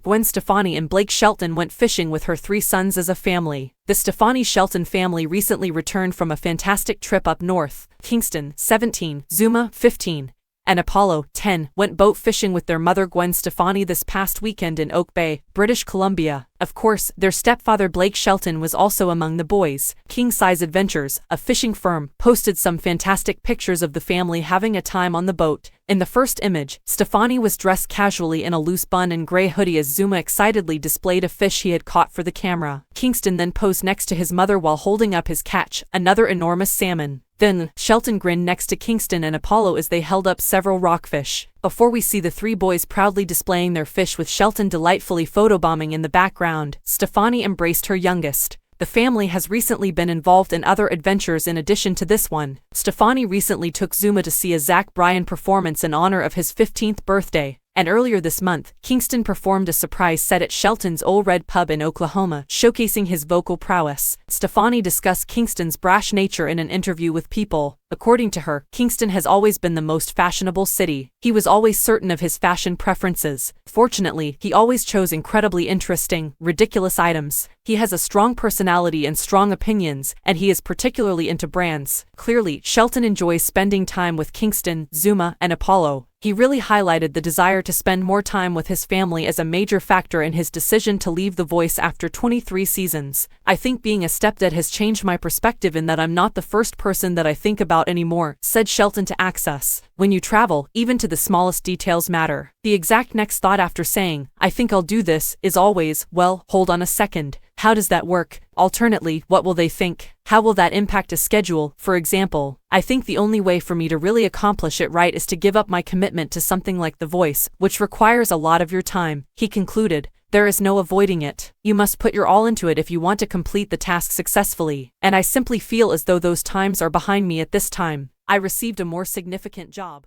Gwen Stefani and Blake Shelton went fishing with her 3 sons as a family. The Stefani-Shelton family recently returned from a fantastic trip up north. Kingston, 17, Zuma, 15, and Apollo, 10, went boat fishing with their mother Gwen Stefani this past weekend in Oak Bay, British Columbia. Of course, their stepfather Blake Shelton was also among the boys. King Size Adventures, a fishing firm, posted some fantastic pictures of the family having a time on the boat. In the first image, Stefani was dressed casually in a loose bun and gray hoodie as Zuma excitedly displayed a fish he had caught for the camera. Kingston then posed next to his mother while holding up his catch, another enormous salmon. Then, Shelton grinned next to Kingston and Apollo as they held up several rockfish. Before we see the 3 boys proudly displaying their fish with Shelton delightfully photobombing in the background, Stefani embraced her youngest. The family has recently been involved in other adventures in addition to this one. Stefani recently took Zuma to see a Zach Bryan performance in honor of his 15th birthday. And earlier this month, Kingston performed a surprise set at Shelton's Ole Red Pub in Oklahoma, showcasing his vocal prowess. Stefani discussed Kingston's brash nature in an interview with People. According to her, Kingston has always been the most fashionable city. He was always certain of his fashion preferences. Fortunately, he always chose incredibly interesting, ridiculous items. He has a strong personality and strong opinions, and he is particularly into brands. Clearly, Shelton enjoys spending time with Kingston, Zuma, and Apollo. He really highlighted the desire to spend more time with his family as a major factor in his decision to leave The Voice after 23 seasons. I think being a stepdad has changed my perspective in that I'm not the first person that I think about anymore, said Shelton to Access. When you travel, even to the smallest details matter. The exact next thought after saying, I think I'll do this, is always, well, hold on a second. How does that work? Alternately, what will they think? How will that impact a schedule, for example? I think the only way for me to really accomplish it right is to give up my commitment to something like The Voice, which requires a lot of your time, he concluded. There is no avoiding it. You must put your all into it if you want to complete the task successfully. And I simply feel as though those times are behind me at this time. I received a more significant job.